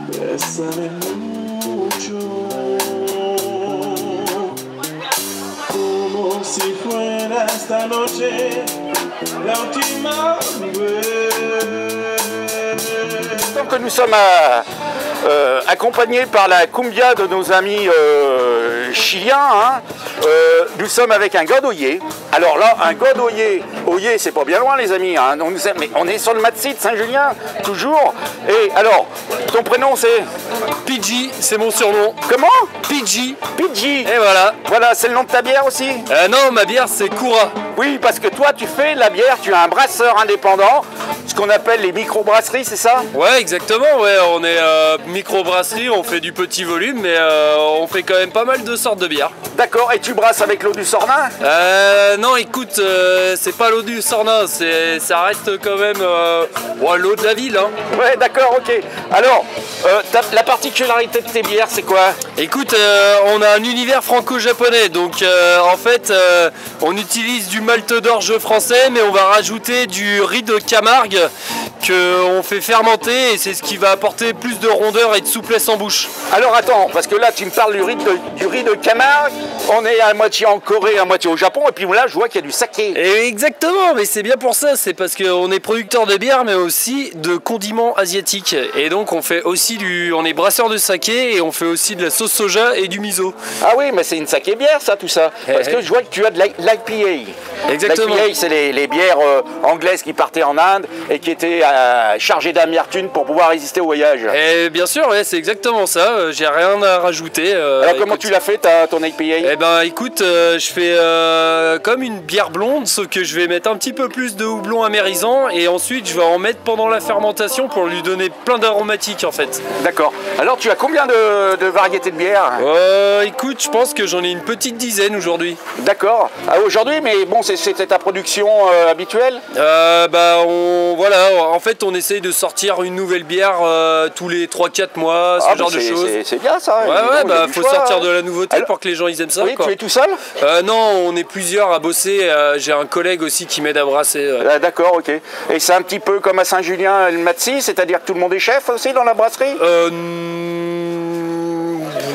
Bésame mucho, como si fuera esta noche la última vez. Donc nous sommes accompagnés par la cumbia de nos amis chiliens. Hein. Nous sommes avec un godoyer. Alors là, un godoyer, Oyer, c'est pas bien loin les amis. Hein. Mais on est sur le Matsi de Saint-Julien, toujours. Et alors, ton prénom c'est Pidgey, c'est mon surnom. Comment? Pidgey. Pidgey. Et voilà. Voilà, c'est le nom de ta bière aussi? Non, ma bière c'est Koura. Oui, parce que toi tu fais la bière, tu es un brasseur indépendant, ce qu'on appelle les micro-brasseries, c'est ça? Ouais, exactement, ouais, on est micro-brasserie, on fait du petit volume, mais on fait quand même pas mal de sortes de bières. D'accord, et tu brasses avec l'eau du Sornin? Non, écoute, c'est pas l'eau du Sornin, ça reste quand même l'eau de la ville. Hein. Ouais, d'accord, ok. Alors, la particularité de tes bières, c'est quoi? Écoute, on a un univers franco-japonais, donc en fait, on utilise du malt d'orge français, mais on va rajouter du riz de Camargue qu'on fait fermenter, et c'est ce qui va apporter plus de rondeur et de souplesse en bouche. Alors attends, parce que là tu me parles du riz de Camargue, on est à moitié en Corée, à moitié au Japon, et puis là je vois qu'il y a du saké. Et exactement, mais c'est bien pour ça, c'est parce qu'on est producteur de bière, mais aussi de condiments asiatiques. Et donc on fait aussi on est brasseur de saké, et on fait aussi de la sauce soja et du miso. Ah oui, mais c'est une saké bière ça, tout ça. Parce que je vois que tu as de l'IPA. Exactement. L'IPA, c'est les bières anglaises qui partaient en Inde et qui étaient chargées d'amertume pour pouvoir résister au voyage. Et bien sûr, ouais, c'est exactement ça, j'ai rien à rajouter. Alors comment tu l'as fait ton IPA? Eh ben écoute, je fais comme une bière blonde, sauf que je vais mettre un petit peu plus de houblon amérisant, et ensuite je vais en mettre pendant la fermentation pour lui donner plein d'aromatiques en fait. D'accord. Alors tu as combien de variétés de bières? Écoute, je pense que j'en ai une petite dizaine aujourd'hui. D'accord. Aujourd'hui, mais bon, c'était ta production habituelle? Voilà, en fait on essaye de sortir une nouvelle bière tous les 3-4 mois, ce genre de choses. C'est bien ça. Ouais, bon, faut sortir de la nouveauté pour que les gens ils aiment ça. Oui, quoi. tu es tout seul? Non, on est plusieurs à bosser, j'ai un collègue aussi qui m'aide à brasser. D'accord, ok. Et c'est un petit peu comme à Saint-Julien le Matsi, c'est-à-dire que tout le monde est chef aussi dans la brasserie?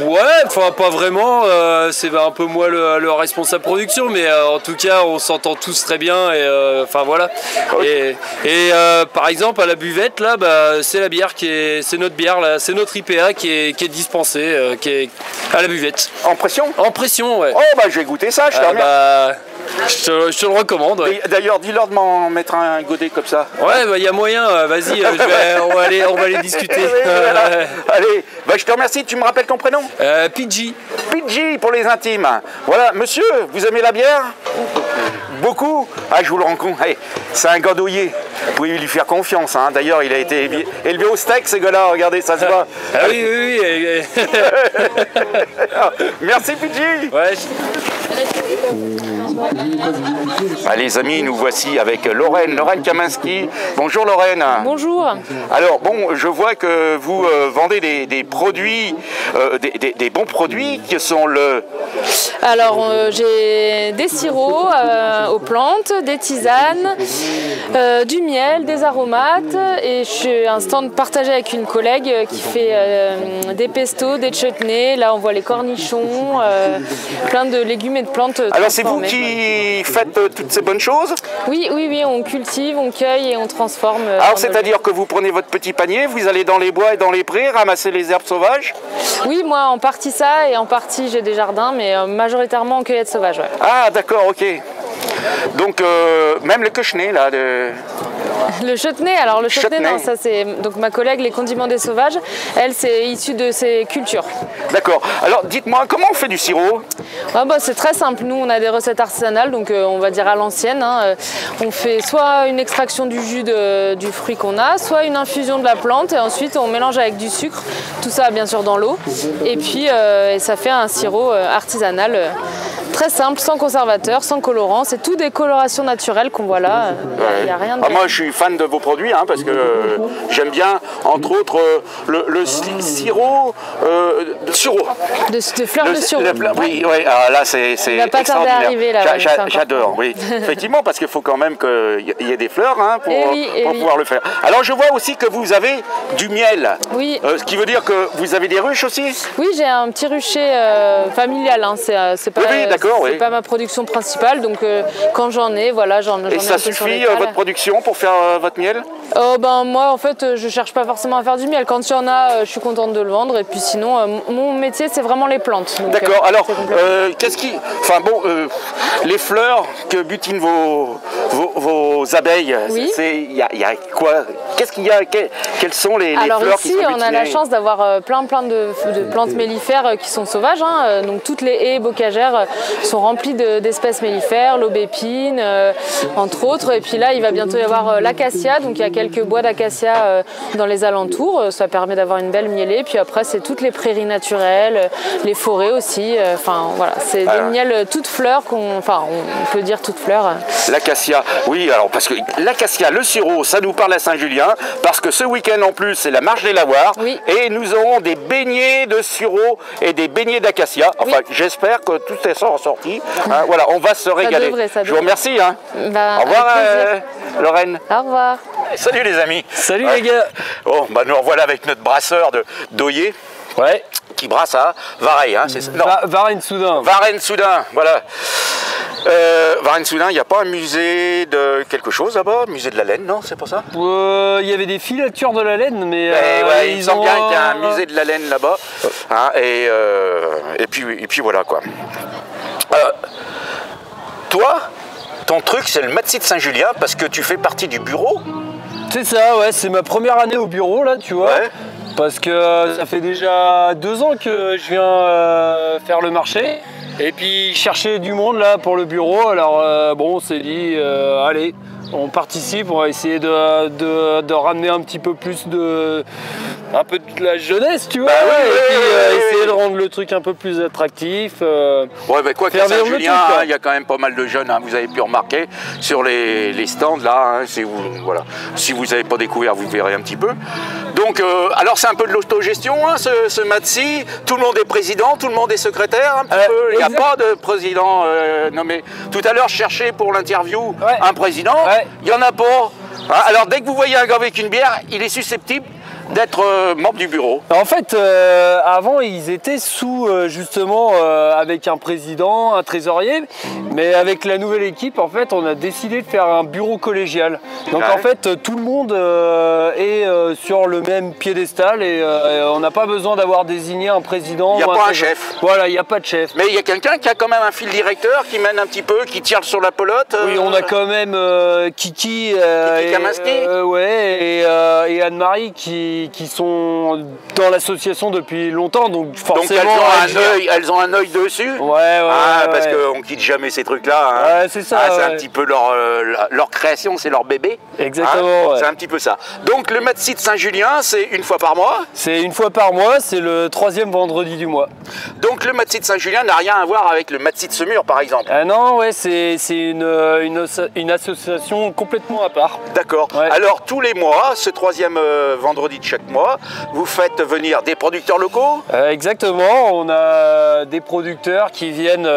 Ouais, enfin pas vraiment, c'est un peu moi le responsable production, mais en tout cas on s'entend tous très bien, et enfin voilà. Okay. Et par exemple à la buvette là, c'est la bière c'est notre bière là, c'est notre IPA qui est dispensée, qui est à la buvette. En pression? En pression, ouais. Oh bah je vais goûter ça, je te remercie. Je te le recommande. Ouais. D'ailleurs, dis-leur de m'en mettre un godet comme ça. Ouais, il y a moyen, vas-y, on va aller discuter. Allez, je te remercie, tu me rappelles ton prénom? Pidgey. Pidgey pour les intimes. Voilà, monsieur, vous aimez la bière? Beaucoup? Ah, je vous le rencontre. Hey, c'est un godoyer. Vous pouvez lui faire confiance. Hein. D'ailleurs, il a été élevé au steak, ce gars-là. Regardez, ça se voit. Ah oui. Merci, Pidgey. Ouais. Les amis, nous voici avec Lorraine Kaminski. Bonjour Lorraine. Bonjour. Alors bon, je vois que vous vendez des produits, des bons produits qui sont le... Alors j'ai des sirops aux plantes, des tisanes, du miel, des aromates, et je suis un stand partagé avec une collègue qui fait des pestos, des chutneys. Là on voit les cornichons, plein de légumes et de plantes. Alors c'est vous qui faites toutes ces bonnes choses? Oui, on cultive, on cueille et on transforme. Alors c'est-à-dire que vous prenez votre petit panier, vous allez dans les bois et dans les prés ramasser les herbes sauvages? Oui, moi en partie ça, et en partie j'ai des jardins, mais majoritairement en cueillette sauvage. Ouais. Ah d'accord, ok. Donc même le cochenet là Le chutney, alors le chutney, non, ça c'est donc ma collègue les condiments des sauvages, elle c'est issu de ses cultures. D'accord. Alors dites-moi, comment on fait du sirop? C'est très simple, nous on a des recettes artisanales, donc on va dire à l'ancienne. Hein. On fait soit une extraction du jus du fruit qu'on a, soit une infusion de la plante, et ensuite on mélange avec du sucre, tout ça bien sûr dans l'eau, et puis ça fait un sirop artisanal Très simple, sans conservateur, sans colorant. C'est tout des colorations naturelles qu'on voit là. Il n'y a rien de... Moi, je suis fan de vos produits hein, parce que j'aime bien, entre autres, le sirop de sureau. De fleurs de sureau. Oui, oui. Alors là, c'est extraordinaire. Arriver, là, j'adore, oui. Effectivement, parce qu'il faut quand même qu'il y ait des fleurs hein, pour pouvoir le faire. Alors, je vois aussi que vous avez du miel. Oui. Ce qui veut dire que vous avez des ruches aussi? Oui, j'ai un petit rucher familial. Hein. C'est pas, pas ma production principale. Donc, quand j'en ai, voilà, j'en ai. Et ça suffit, votre production, pour faire votre miel? Moi, en fait, je cherche pas forcément à faire du miel. Quand il y en a, je suis contente de le vendre. Et puis sinon, mon métier, c'est vraiment les plantes. D'accord. Alors, qu'est-ce qui... Enfin bon, les fleurs que butinent vos abeilles, oui. Il y a quoi? Qu'est-ce qu'il y a? Quelles sont les fleurs qui sont butinées? On a la chance d'avoir plein de plantes mellifères qui sont sauvages. Hein. Donc toutes les haies bocagères sont remplies d'espèces mellifères, l'aubépine, entre autres. Et puis là, il va bientôt y avoir l'acacia. Donc il y a quelques bois d'acacia dans les alentours. Ça permet d'avoir une belle mielée. Puis après, c'est toutes les prairies naturelles, les forêts aussi. Enfin voilà, c'est des miels toutes fleurs on peut dire toutes fleurs. L'acacia, oui, alors parce que l'acacia, le sirop, ça nous parle à Saint-Julien, parce que ce week-end en plus, c'est la marche des lavoirs, oui. Et nous aurons des beignets de sirop et des beignets d'acacia. Enfin, oui. J'espère que tout est sorti. Hein, voilà, on va se régaler. Je vous remercie. Hein. Au revoir, Lorraine. Au revoir. Salut les amis. Salut les gars. Bon, nous revoilà avec notre brasseur d'Oyer. Ouais. Qui brasse à Vareille, hein, c'est ça? Varennes-Soudain. Varennes-Soudain, voilà. Varennes-Soudain, il n'y a pas un musée de quelque chose là-bas? Musée de la laine, non? C'est pas ça? Il y avait des filatures de la laine, mais... il semble bien qu'il y a un musée de la laine là-bas. Hein, et puis voilà quoi. Toi, ton truc, c'est le Matsy de Saint-Julien parce que tu fais partie du bureau? C'est ça, ouais, c'est ma première année au bureau là, tu vois. Ouais. Parce que ça fait déjà 2 ans que je viens faire le marché. Et puis chercher du monde là pour le bureau. Alors on s'est dit, allez, on participe, on va essayer de ramener un petit peu plus un peu de la jeunesse, tu vois. Essayer de rendre le truc un peu plus attractif. Quoi qu'à Saint-Julien, il y a quand même pas mal de jeunes, hein, vous avez pu remarquer sur les stands là, hein, si vous n'avez pas découvert, vous verrez un petit peu. Donc, alors c'est un peu de l'autogestion, hein, ce Matsy. Tout le monde est président, tout le monde est secrétaire, un petit peu. Il n'y a pas de président nommé. Tout à l'heure, je cherchais pour l'interview un président. Il n'y en a pas. Hein, alors dès que vous voyez un gars avec une bière, il est susceptible d'être membre du bureau. En fait, avant, ils étaient sous, justement, avec un président, un trésorier, mais avec la nouvelle équipe, en fait, on a décidé de faire un bureau collégial. Donc, en fait, tout le monde est sur le même piédestal et on n'a pas besoin d'avoir désigné un président. Il n'y a pas un chef. Voilà, il n'y a pas de chef. Mais il y a quelqu'un qui a quand même un fil directeur, qui mène un petit peu, qui tire sur la pelote. Oui, on a quand même Kiki et Anne-Marie qui sont dans l'association depuis longtemps, donc forcément... Donc elles ont un œil dessus. Parce qu'on quitte jamais ces trucs-là. Hein. C'est ça. C'est un petit peu leur création, c'est leur bébé. Exactement. Hein. C'est un petit peu ça. Donc le Matsy de Saint-Julien, c'est une fois par mois? C'est une fois par mois, c'est le 3e vendredi du mois. Donc le Matsy de Saint-Julien n'a rien à voir avec le Matsy de Semur, par exemple? Non, c'est une association complètement à part. D'accord. Ouais. Alors tous les mois, ce 3e vendredi de chaque mois, vous faites venir des producteurs locaux? Exactement, on a des producteurs qui viennent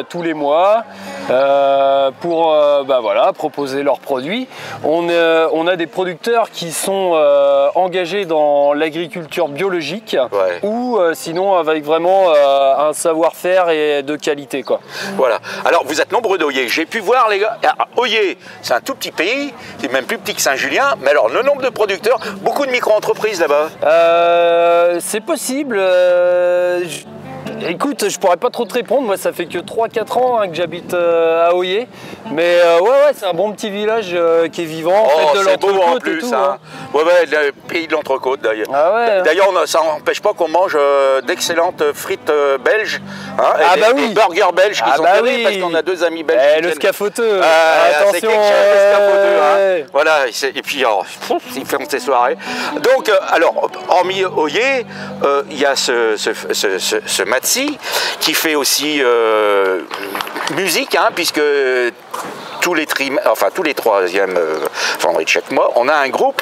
tous les mois pour proposer leurs produits. On a des producteurs qui sont engagés dans l'agriculture biologique ou sinon avec vraiment un savoir-faire et de qualité, quoi. Voilà. Alors vous êtes nombreux d'Oyer. J'ai pu voir les gars. Oyer, c'est un tout petit pays, c'est même plus petit que Saint-Julien. Mais alors le nombre de producteurs, beaucoup de micro-entreprises là-bas. C'est possible. Écoute, je pourrais pas trop te répondre, moi ça fait que 3-4 ans que j'habite à Oyer, mais c'est un bon petit village qui est vivant, de l'entrecôte et tout. Hein. Le pays de l'entrecôte d'ailleurs. D'ailleurs, ça n'empêche pas qu'on mange d'excellentes frites belges, hein, des burgers belges qui sont terribles parce qu'on a 2 amis belges. Le scafoteux, attention, c'est quelque chose, le scafoteux. Hein. Voilà, et puis ils font ces soirées. Donc, alors, hormis Oyer, il y a ce Matsy Matsy, qui fait aussi musique, hein, puisque tous les troisièmes vendredis de chaque mois, on a un groupe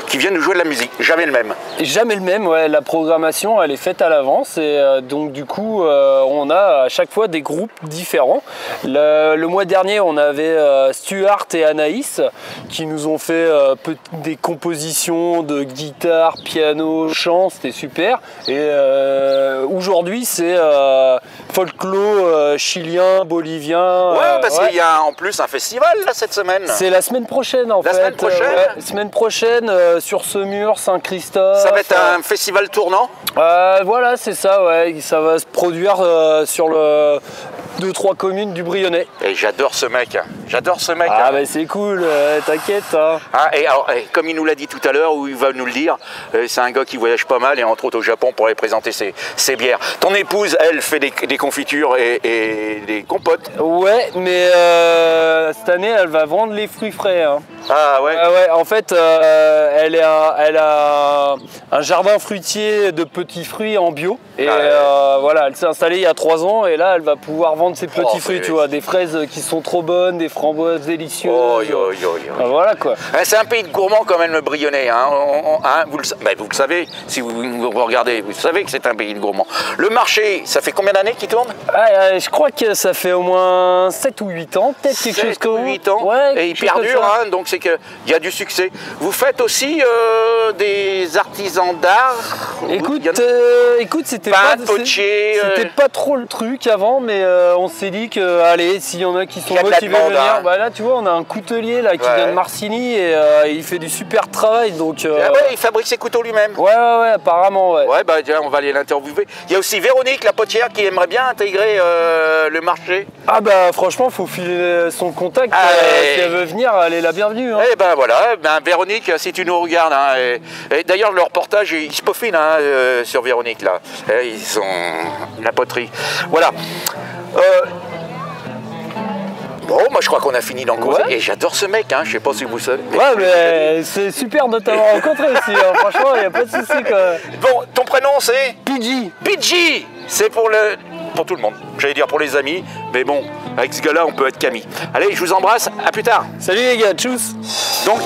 qui vient nous jouer de la musique. Jamais le même. Jamais le même, ouais. La programmation, elle est faite à l'avance et donc du coup, on a à chaque fois des groupes différents. Le mois dernier, on avait Stuart et Anaïs qui nous ont fait des compositions de guitare, piano, chant, c'était super. Et aujourd'hui, c'est folklore chilien, bolivien. Ouais, parce qu'il y a en plus un festival là cette semaine. C'est la semaine prochaine en fait. La semaine prochaine ouais, semaine prochaine sur Semur, Saint-Christophe. Ça va être un festival tournant. Voilà, c'est ça, ouais. Ça va se produire sur le 2-3 communes du Brionnais. Et j'adore ce mec. Ah bah c'est cool, t'inquiète. Hein. Ah, et alors, comme il nous l'a dit tout à l'heure, ou il va nous le dire, c'est un gars qui voyage pas mal et entre autres au Japon pour aller présenter ses bières. Ton épouse, elle, fait des confitures et des compotes. Ouais, mais cette année, elle va vendre les fruits frais. Hein. Ah ouais. Ouais, en fait, elle a un jardin fruitier de petits fruits en bio. Et voilà, elle s'est installée il y a 3 ans et là, elle va pouvoir vendre ses petits fruits, tu vois, des fraises qui sont trop bonnes, des framboises délicieuses. Voilà quoi. C'est un pays de gourmands quand même, le Brionnais. Hein. Vous le savez, si vous regardez, vous savez que c'est un pays de gourmands. Le marché, ça fait combien d'années qu'il tourne? Je crois que ça fait au moins 7 ou 8 ans, peut-être quelque chose comme 8 ans. Ouais, et il perdure, hein, donc c'est qu'il y a du succès. Vous faites aussi des artisans d'art? Écoute, c'était pas trop le truc avant, mais on s'est dit que, allez, s'il y en a qui sont motivés à venir, hein. Bah là, tu vois, on a un coutelier là, qui vient de Marcigny et il fait du super travail. Donc, il fabrique ses couteaux lui-même. Ouais, apparemment, ouais. Ouais, bah tiens, on va aller l'interviewer. Il y a aussi Véronique, la potière, qui aimerait bien intégrer le marché. Ah bah franchement, faut filer son contact. Si elle veut venir, elle est la bienvenue. Hein. Et ben voilà, Véronique, si tu nous regardes. Hein, et d'ailleurs, le reportage, il se peaufine sur Véronique, là. Ils sont la poterie. Voilà. Bon, moi je crois qu'on a fini d'en causer. Et j'adore ce mec, hein. Je sais pas si vous savez. Mais c'est super de t'avoir rencontré aussi. Hein. Franchement, il n'y a pas de souci. Bon, ton prénom c'est Pidgey. Pidgey. C'est pour tout le monde. J'allais dire pour les amis, mais bon, avec ce gars-là, on peut être Camille. Allez, je vous embrasse. À plus tard. Salut les gars, tchuss. Donc,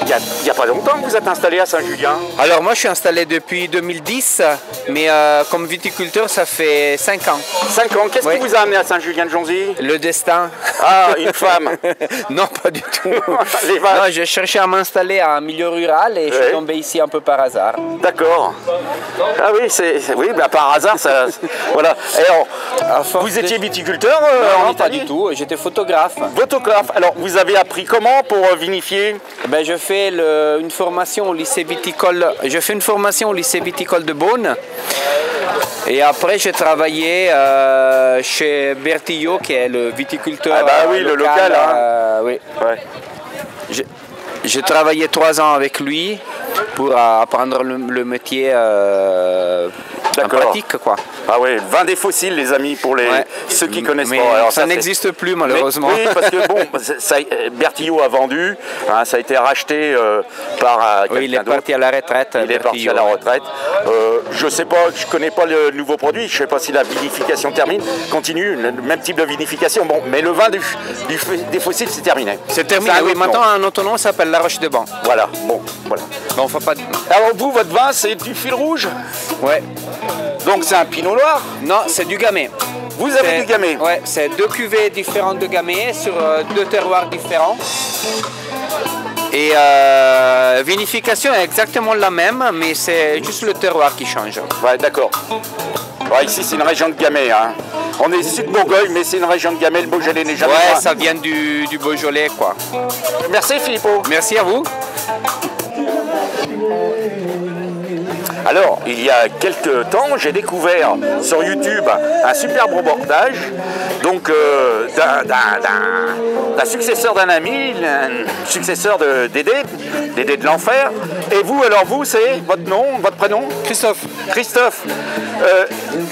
il y a pas longtemps que vous êtes installé à Saint-Julien? Alors moi, je suis installé depuis 2010, mais comme viticulteur, ça fait 5 ans. 5 ans. Qu'est-ce qui vous a amené à Saint-Julien-de-Jonzy? Le destin. Ah, une femme. Non, pas du tout. Non, je cherchais à m'installer en milieu rural et je suis tombé ici un peu par hasard. D'accord. Ah oui, oui, par hasard, ça. Voilà. Vous étiez viticulteur Non, pas du tout. J'étais photographe. Photographe. Alors, vous avez appris comment pour vinifier? Je fais une formation au lycée viticole. Je fais une formation au lycée viticole de Beaune. Et après, j'ai travaillé chez Bertillot, qui est le viticulteur. Ah bah oui, le local. Oui. Ouais. J'ai travaillé 3 ans avec lui pour apprendre le métier en pratique, quoi. Ah oui, le vin des fossiles, les amis, pour ceux qui connaissent pas. Alors, ça n'existe plus, malheureusement. Oui, parce que bon, Bertillot a vendu, hein, ça a été racheté par quelqu'un d'autre. Il est parti à la retraite. Il est parti à la retraite. Je sais pas, je connais pas le nouveau produit, je sais pas si la vinification continue, le même type de vinification. Bon, mais le vin des fossiles, c'est terminé. C'est terminé, oui. Maintenant, un autre nom s'appelle La Roche de Ban. Voilà, bon, voilà. Bon, faut pas... Alors vous, votre vin, c'est du fil rouge? Ouais. Donc c'est un pinot noir? Non, c'est du gamay. Vous avez du gamay? Ouais, c'est 2 cuvées différentes de gamay sur 2 terroirs différents. Et vinification est exactement la même, mais c'est juste le terroir qui change. Ouais, d'accord. Ouais, ici, c'est une région de gamay. Hein. On est sud-Bourgogne, mais c'est une région de gamay. Le Beaujolais n'est jamais loin. Ça vient du Beaujolais, quoi. Merci, Philippot. Merci à vous. Alors, il y a quelques temps, j'ai découvert sur YouTube un superbe reportage donc d'un successeur d'un ami, un successeur de Dédé de l'Enfer. Et vous, alors vous, c'est votre nom, votre prénom? Christophe. Christophe.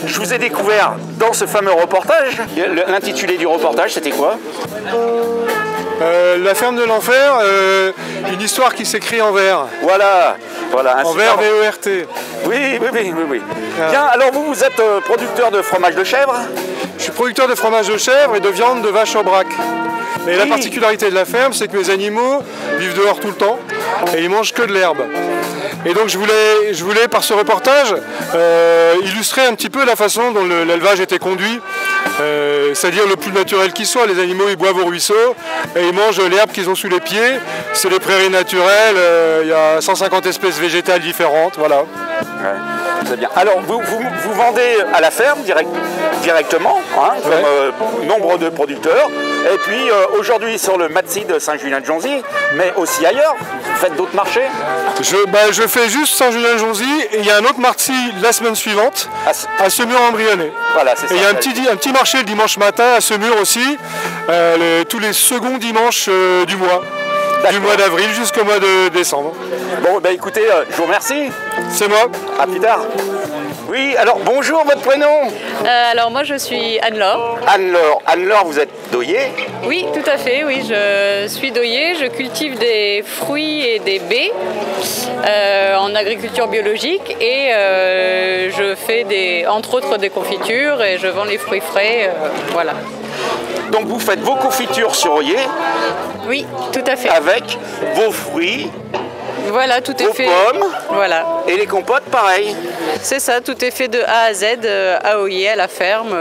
Je vous ai découvert dans ce fameux reportage. L'intitulé du reportage, c'était quoi? La ferme de l'enfer, une histoire qui s'écrit en vers. Voilà, voilà. En vers V-E-R-T. Oui. Bien, alors vous êtes producteur de fromage de chèvre? Je suis producteur de fromage de chèvre et de viande de vache en vrac. Et la particularité de la ferme, c'est que mes animaux vivent dehors tout le temps et ils mangent que de l'herbe. Et donc je voulais par ce reportage illustrer un petit peu la façon dont l'élevage était conduit, c'est-à-dire le plus naturel qui soit. Les animaux ils boivent au ruisseau et ils mangent l'herbe qu'ils ont sous les pieds. C'est les prairies naturelles, il y a 150 espèces végétales différentes, voilà. Ouais, très bien. Alors vous vendez à la ferme directement, hein, comme nombre de producteurs. Et puis aujourd'hui sur le Matsi de Saint-Julien-de-Jonzy, mais aussi ailleurs, vous faites d'autres marchés? Je fais juste Saint-Julien-de-Jonzy et il y a un autre Matsi la semaine suivante à Semur-en-Brionnais. Voilà, c'est ça. Et il y a un petit marché le dimanche matin à Semur aussi, tous les seconds dimanches du mois. Du mois d'avril jusqu'au mois de décembre. Bon, bah écoutez, je vous remercie. C'est moi. À plus tard. Oui, alors bonjour, votre prénom? Alors moi je suis Anne-Laure. Anne-Laure, vous êtes doyer? Oui, tout à fait, oui, je suis doyer, je cultive des fruits et des baies en agriculture biologique et je fais entre autres des confitures et je vends les fruits frais, voilà. Donc vous faites vos confitures sur Oyer? Oui, tout à fait. Avec vos fruits? Voilà, tout est fait. Vos pommes? Voilà. Et les compotes, pareil? C'est ça, tout est fait de A à Z, à Oyer, à la ferme,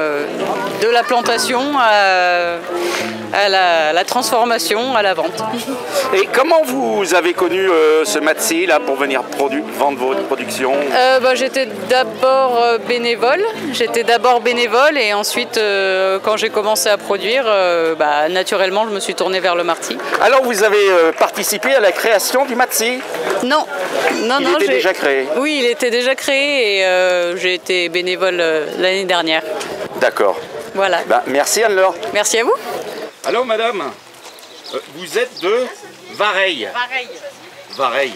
de la plantation à la transformation, à la vente. Et comment vous avez connu ce Matsi là pour venir vendre votre production? J'étais d'abord bénévole. Et ensuite, quand j'ai commencé à produire, naturellement, je me suis tournée vers le Matsi. Alors vous avez participé à la création du Matsi? Non. Il était déjà créé? Oui, il était déjà créé et j'ai été bénévole l'année dernière. D'accord. Voilà. Merci Anne-Laure. Merci à vous. Alors madame, vous êtes de Vareille. Vareille.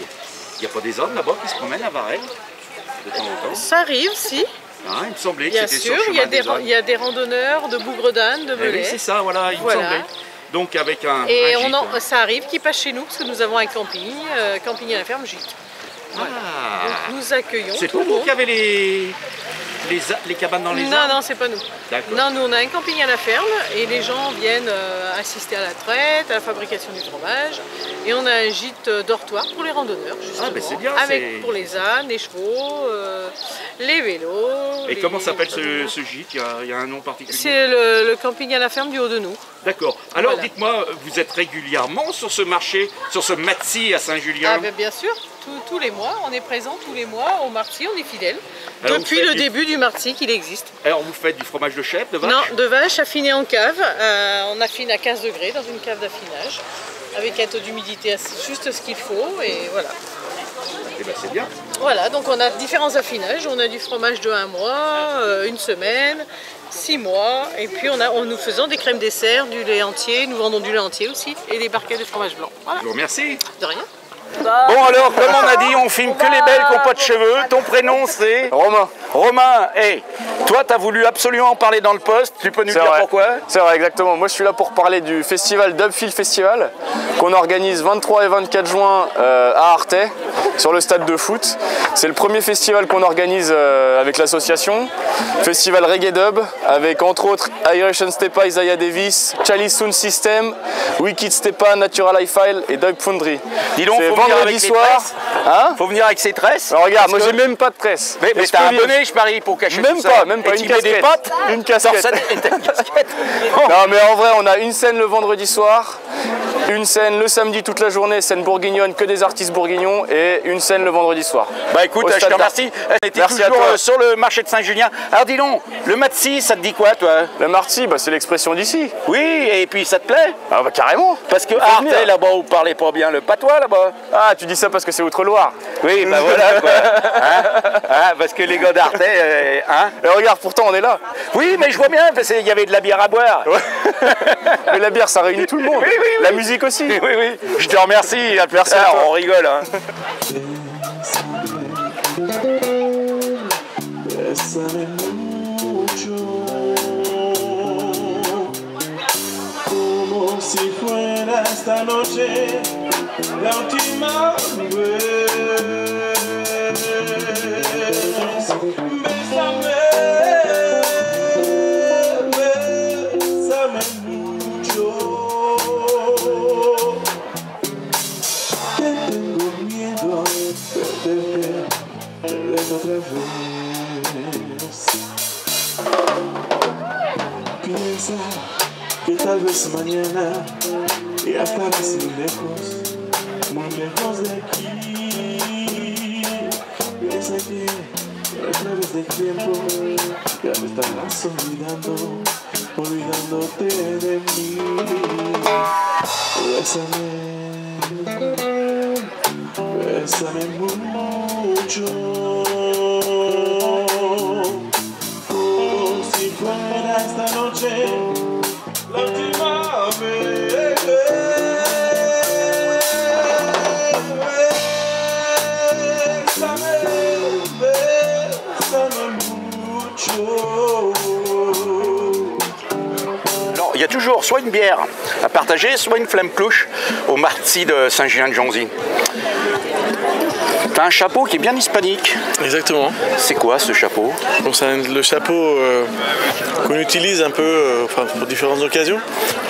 Il n'y a pas des hommes là-bas qui se promènent à Vareille de temps en temps? Ça arrive, si. Ah, il me semblait que Bien c'était sûr, sur le chemin des hommes. il y a des randonneurs de Bougredane, de Melay. Oui, c'est ça, voilà, il me semblait. Donc avec un Et gîte. ça arrive qu'ils passent chez nous parce que nous avons un camping, camping à la ferme gîte. Voilà. Donc nous accueillons. C'est pour vous qui avez les cabanes dans les arbres? Non, c'est pas nous. Non, nous on a un camping à la ferme et les gens viennent assister à la traite, à la fabrication du fromage. Et on a un gîte dortoir pour les randonneurs, justement. Ah, ben c'est bien. Pour les ânes, les chevaux, les vélos. Et comment s'appelle ce gîte? Il y a un nom particulier? C'est le camping à la ferme du Haut-de-Noux. D'accord. Alors dites-moi, vous êtes régulièrement sur ce marché, sur ce Matsi à Saint-Julien? Bien sûr, tous les mois, on est présent tous les mois au Matsi, on est fidèle. Alors depuis le début du Matsi qu'il existe. Alors vous faites du fromage de chèvre, de vache? Non, de vache affiné en cave. On affine à 15 degrés dans une cave d'affinage, avec un taux d'humidité juste ce qu'il faut, et voilà. Et c'est bien. Voilà, donc on a différents affinages. On a du fromage de 1 mois, 1 semaine, 6 mois, et puis nous faisons des crèmes dessert, du lait entier, nous vendons du lait entier aussi, et des barquettes de fromage blanc. Voilà. Je vous remercie. De rien. Bon alors, comme on a dit, on filme que les belles qui n'ont pas de cheveux. Ton prénom c'est? Romain. Romain, hey, toi tu as voulu absolument en parler dans le poste, tu peux nous dire pourquoi? C'est vrai, exactement. Moi je suis là pour parler du festival Dubfield Festival qu'on organise 23 et 24 juin à Arthey, sur le stade de foot. C'est le premier festival qu'on organise avec l'association. Festival Reggae Dub, avec entre autres Irish Stepa, Isaiah Davis, Chalice Sound System, Wicked Stepa, Natural Hi-Fi et Dub Foundry. Dis donc, c'est vendredi soir. Hein? Faut venir avec ses tresses. Alors regarde, moi j'ai même pas de tresse. Mais t'as un bonnet, je parie, pour cacher même tout pas, ça. Même pas, et une casquette. des pattes, une casquette. Une casquette. Non mais en vrai, on a une scène le vendredi soir, une scène le samedi toute la journée, scène bourguignonne, que des artistes bourguignons, et une scène le vendredi soir. Bah écoute, je te remercie. On était toujours sur le marché de Saint-Julien. Alors dis donc, le Matsi, ça te dit quoi toi? Le Matsi, c'est l'expression d'ici. Oui, et puis ça te plaît? Ah carrément. Parce que Arthey là-bas, vous parlez pas bien le patois là-bas. Ah, tu dis ça parce que c'est Outre-Loire. Oui, voilà quoi. Parce que les gars d'Arthey, Et regarde, pourtant on est là. Oui, mais je vois bien, parce qu'il y avait de la bière à boire. Mais la bière, ça réunit tout le monde. Oui. La musique aussi. Oui. Je te remercie. Merci à toi. On rigole. Bésame mucho, como como si fuera esta noche la última vez. Bésame, bésame mucho, que tengo miedo de perderte otra vez. Piensa que tal vez mañana ya estarás muy lejos de aquí. Piensa que a través del tiempo ya me estarás olvidándote de mí. Bésame, bésame mucho, como si fuera esta noche la última vez. Bésame, bésame mucho. Alors, il y a toujours soit une bière à partager, soit une flamme cloche au marti de Saint-Julien-de-Jonzy. T'as un chapeau qui est bien hispanique. Exactement. C'est quoi ce chapeau? Bon, c'est le chapeau qu'on utilise un peu pour différentes occasions.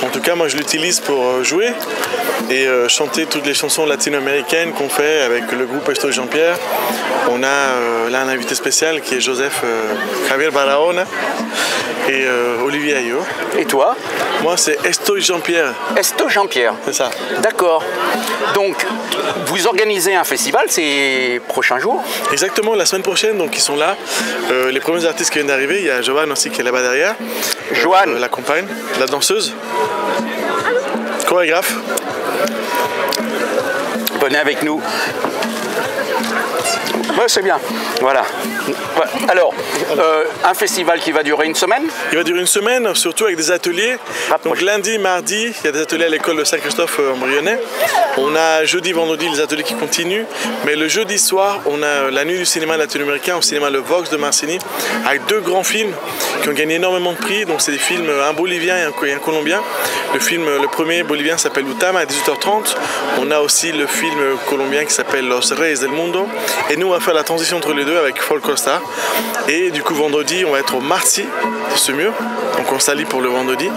En tout cas, moi je l'utilise pour jouer et chanter toutes les chansons latino-américaines qu'on fait avec le groupe Estoy Jean-Pierre. On a là un invité spécial qui est Joseph Javier Barahona et Olivier Ayo. Et toi? Moi c'est Estoy Jean-Pierre. Estoy Jean-Pierre. C'est ça. D'accord. Donc, vous organisez un festival ces prochains jours? Exactement, la semaine prochaine, donc ils sont là. Les premiers artistes qui viennent d'arriver, il y a Joanne aussi qui est là-bas derrière. Joanne, la compagne, la danseuse, chorégraphe. Venez avec nous. Ouais, c'est bien. Voilà. Alors, un festival qui va durer une semaine? Il va durer une semaine, surtout avec des ateliers. Donc lundi, mardi, il y a des ateliers à l'école de Saint-Christophe en Brionnais. On a jeudi, vendredi les ateliers qui continuent. Mais le jeudi soir, on a la nuit du cinéma latino-américain au cinéma Le Vox de Marcini, avec deux grands films qui ont gagné énormément de prix. Donc c'est des films, un bolivien et un colombien. Le premier bolivien s'appelle Utama à 18h30. On a aussi le film colombien qui s'appelle Los Reyes del Mundo. Et nous, on va faire la transition entre les deux avec Folk Costa. Et du coup, vendredi, on va être au Marti de Semur. Donc on s'allie pour le vendredi.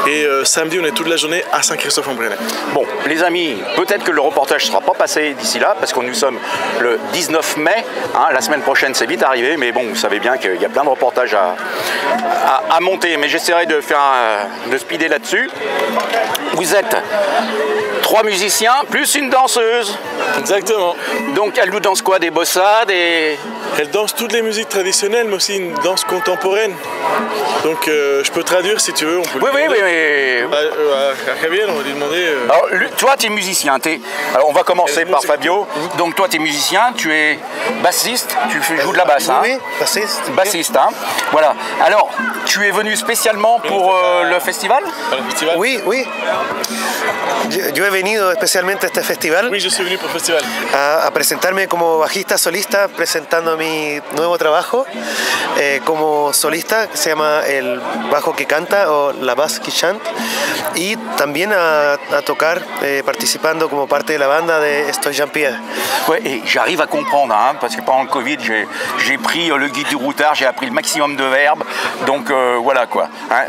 Et samedi, on est toute la journée à Saint-Christophe-en-Brionnais. Bon, les amis, peut-être que le reportage ne sera pas passé d'ici là, parce que nous sommes le 19 mai. Hein, la semaine prochaine, c'est vite arrivé. Mais bon, vous savez bien qu'il y a plein de reportages à monter. Mais j'essaierai de speeder là-dessus. Vous êtes 3 musiciens plus une danseuse. Exactement. Donc elle nous danse quoi? Des bossa, des... Elle danse toutes les musiques traditionnelles, mais aussi une danse contemporaine. Donc je peux traduire si tu veux. On peut oui, mais... À Javier, on va lui demander... Alors, toi, tu es musicien. Alors, on va commencer par Fabio. Donc toi, tu es musicien, tu es bassiste, tu joues de la basse. Oui, bassiste. Bassiste, hein. Voilà. Alors, tu es venu spécialement pour le festival? Oui, oui. Yo he venido especialmente a este festival. Oui, je suis venu pour le festival. A presentarme como bajista solista, presentando mi nuevo trabajo como solista, que se llama El Bajo que Canta o La Basse qui Chante, y también a tocar participando como parte de la banda de Estoy Jean-Pierre. Ouais, et j'arrive à comprendre, hein, parce que pendant le Covid, j'ai pris le guide du routard, j'ai appris le maximum de verbes, donc voilà quoi. Hein.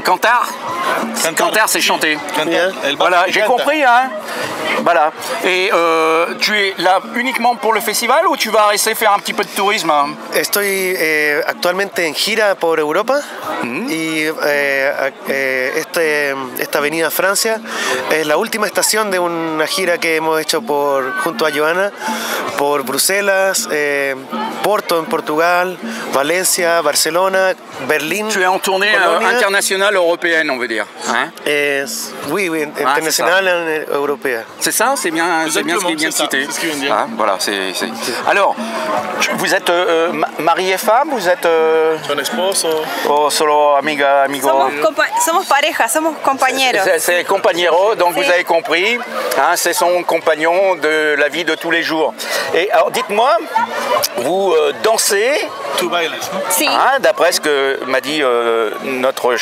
Cantar, c'est chanter. Voilà, j'ai compris, hein. Voilà. Et tu es là uniquement pour le festival ou tu vas essayer de faire un petit peu de tourisme? Estoy actualmente en gira por Europa y esta avenida a Francia es la última estación de una gira que hemos hecho junto a Joana por Bruselas, Porto en Portugal, Valencia, Barcelona, Berlín. Tu es en tournée internationale européenne, on veut dire. Hein? Oui, internationale européenne. C'est ça, c'est bien ce qu'il vient de citer. C'est ce qu'il vient de dire. Hein, voilà, Alors, vous êtes mari et femme? Vous êtes... ¿Son esposos? O solo amigo? Somos pareja, somos compañeros. C'est compañero, donc vous avez compris, hein, c'est son compagnon de la vie de tous les jours. Et alors dites-moi, vous dansez, Sí. hein, d'après ce que m'a dit notre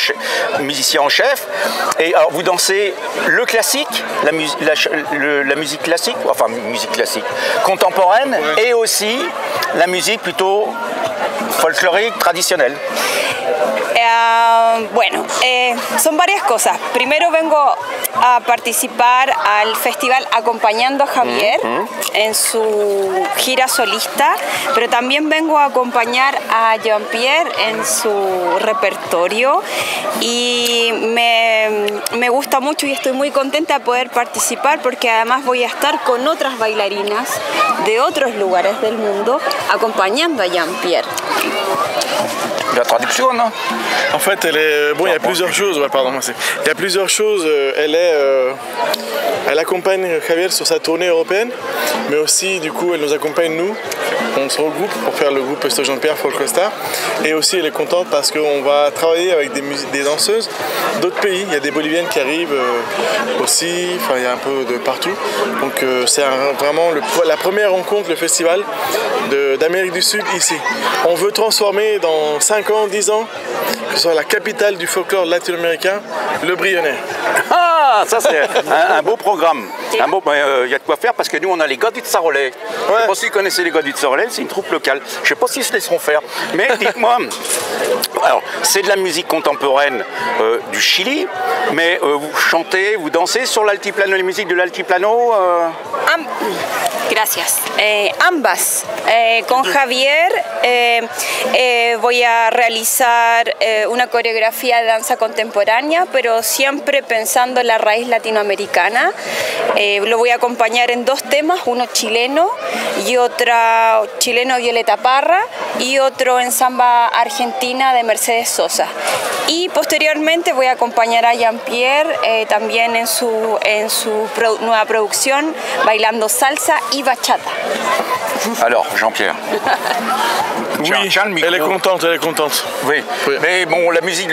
musicien en chef. Et alors vous dansez le classique, la musique classique, enfin musique classique, contemporaine, et aussi la musique plutôt folklorique, traditionnelle. Bueno, son varias cosas. Primero vengo a participar al festival acompañando a Javier en su gira solista, pero también vengo a acompañar a Jean-Pierre en su repertorio y me gusta mucho y estoy muy contenta de poder participar porque además voy a estar con otras bailarinas de otros lugares del mundo acompañando a Jean-Pierre. La traduction, non? En fait, elle est... Bon, il y a plusieurs choses. Ouais, pardon, il y a plusieurs choses. Elle accompagne Javier sur sa tournée européenne, mais aussi, du coup, elle nous accompagne, nous. On se regroupe pour faire le groupe Esto Jean-Pierre Folklore. Et aussi, elle est contente parce qu'on va travailler avec des danseuses d'autres pays. Il y a des Boliviennes qui arrivent aussi. Enfin, il y a un peu de partout. Donc, c'est vraiment la première rencontre, le festival d'Amérique du Sud ici. On veut transformer dans 5 ans, 10 ans, que ce soit la capitale du folklore latino-américain, le Brionnais. Ah, ça c'est un beau programme. Il y a de quoi faire parce que nous on a les gars du Tsarolais. Je ne sais pas si vous connaissez les gars du Tsarolais, c'est une troupe locale. Je ne sais pas s'ils se laisseront faire. Mais dites-moi, alors c'est de la musique contemporaine du Chili, mais vous chantez, vous dansez sur l'altiplano, les musiques de l'altiplano Gracias. Ambas. Con Javier voy a realizar una coreografía de danza contemporánea, pero siempre pensando en la raíz latinoamericana. Lo voy a acompañar en 2 temas, uno chileno y otra chileno Violeta Parra y otro en samba argentina de Mercedes Sosa. Y posteriormente voy a acompañar a Jean-Pierre también en su nueva producción bailando salsa y bachata. Alors, Jean-Pierre. Oui, elle est contente, elle est contente. Oui. Mais bon, la musique,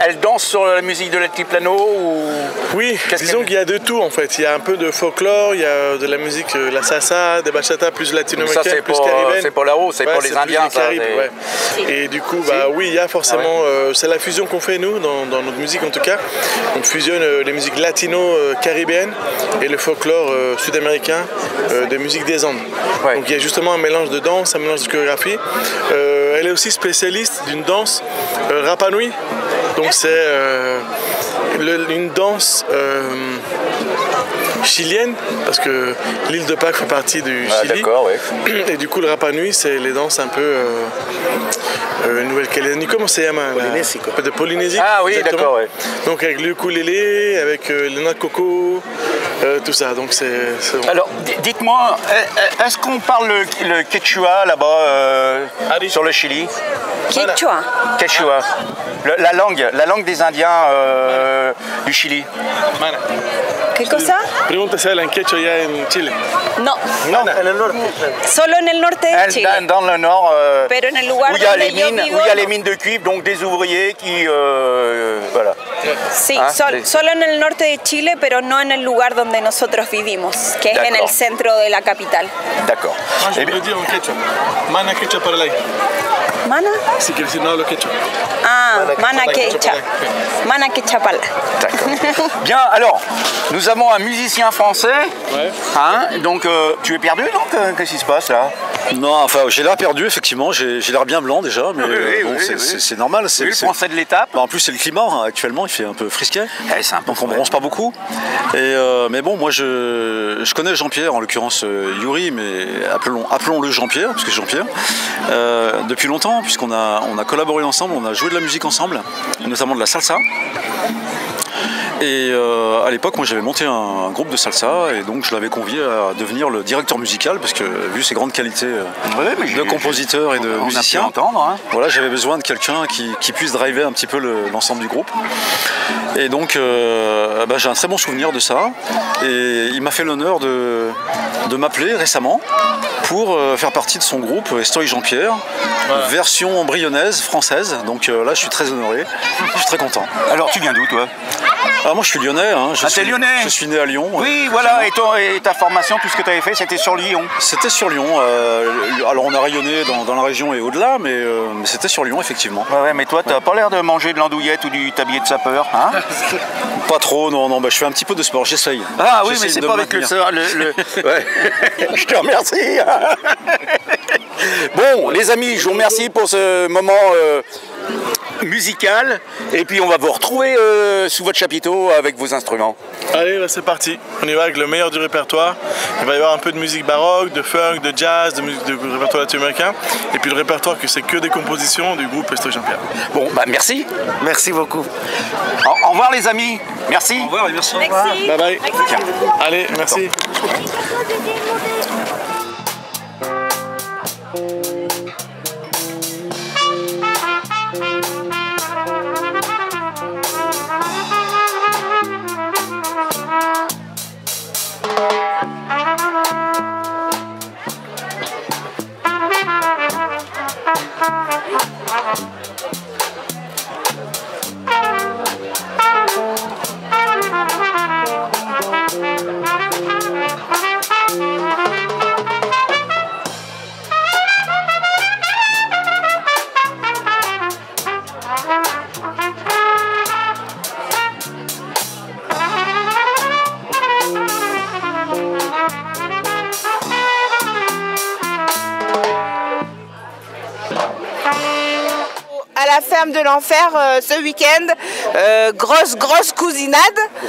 elle danse sur la musique de l'altiplano ou... Oui, disons qu'il y a de tout en fait. Il y a un peu de folklore, il y a de la musique, la salsa, des bachata plus latino-américaine, plus caribéenne. C'est pour là-haut, c'est pour les Indiens. Ça, ouais. Et du coup, bah oui, il y a forcément... c'est la fusion qu'on fait nous, dans notre musique en tout cas. On fusionne les musiques latino-caribéennes et le folklore sud-américain de musique des Andes. Ouais. Donc il y a justement un mélange de danse, un mélange de chorégraphie. Elle est aussi spécialiste d'une danse Rapa Nui. Donc c'est une danse chilienne, parce que l'île de Pâques fait partie du Chili. Ouais. Et du coup, le Rapa Nui, c'est les danses un peu Nouvelle-Calédonie. Comment ça s'appelle? Polynésie, quoi. De Polynésie. Ah oui, d'accord, ouais. Donc avec le ukulélé, avec les noix de coco, tout ça. Donc c'est... Alors, dites-moi, est-ce qu'on parle le quechua là-bas sur le Chili? Quechua. Quechua. La langue des Indiens du Chili. ¿Qué cosa? Pregúntese en quechua allá en Chile. No. No, en el norte. Solo en el norte de Chile. Dans le nord, Pero en el lugar où il y a donde les yo mines, vivo, où il y a les mines de cuivre, donc des ouvriers qui, voilà. Sí, solo en el norte de Chile, pero no en el lugar donde nosotros vivimos, que es en el centro de la capital. D'accord. Moi, je peux dire en quechua. Mana quechua para lei. ¿Mana? Si quieres decir no hablo quechua. Ah, mana quechua. Mana quechapala. D'accord. Bien, alors, nous avons un musicien français. Ouais. Hein, donc, tu es perdu, donc qu'est-ce qui se passe là? Non, enfin, j'ai l'air perdu, effectivement. J'ai l'air bien blanc déjà, mais c'est normal. C'est le français de l'étape. En plus, c'est le climat. Hein, actuellement, il fait un peu frisquet. Donc, on ne bronze pas beaucoup. Et, mais bon, moi, je connais Jean-Pierre, en l'occurrence Yuri, mais appelons-le Jean-Pierre, parce que Jean-Pierre, depuis longtemps, puisqu'on a collaboré ensemble, on a joué de la musique ensemble, notamment de la salsa. Et à l'époque, moi j'avais monté un groupe de salsa et donc je l'avais convié à devenir le directeur musical parce que vu ses grandes qualités de compositeur et de musicien, entendre, hein. Voilà, j'avais besoin de quelqu'un qui puisse driver un petit peu l'ensemble du groupe. Et donc j'ai un très bon souvenir de ça et il m'a fait l'honneur de m'appeler récemment pour faire partie de son groupe Esto Jean-Pierre, version embryonnaise française. Donc là je suis très honoré, je suis très content. Alors tu viens d'où toi? Ah, moi je suis lyonnais. Hein. T'es lyonnais? Je suis né à Lyon. Oui, voilà. Et ta formation, tout ce que tu avais fait, c'était sur Lyon? C'était sur Lyon. Alors on a rayonné dans la région et au-delà, mais c'était sur Lyon, effectivement. Ouais, mais toi, t'as pas l'air de manger de l'andouillette ou du tablier de sapeur, hein? Pas trop, non. Bah, je fais un petit peu de sport, j'essaye. Ah oui, mais c'est pas avec le... Ouais. Je te remercie. Bon, les amis, je vous remercie pour ce moment musical. Et puis, on va vous retrouver sous votre chapiteau avec vos instruments. Allez, bah, c'est parti. On y va avec le meilleur du répertoire. Il va y avoir un peu de musique baroque, de funk, de jazz, de musique de répertoire latino-américain. Et puis le répertoire, que c'est que des compositions du groupe Estoy Jean-Pierre. Bon, bah merci. Merci beaucoup. Au revoir, les amis. Merci. Au revoir et merci. Bye bye. Allez, merci. À la ferme de l'enfer ce week-end, grosse cousinade.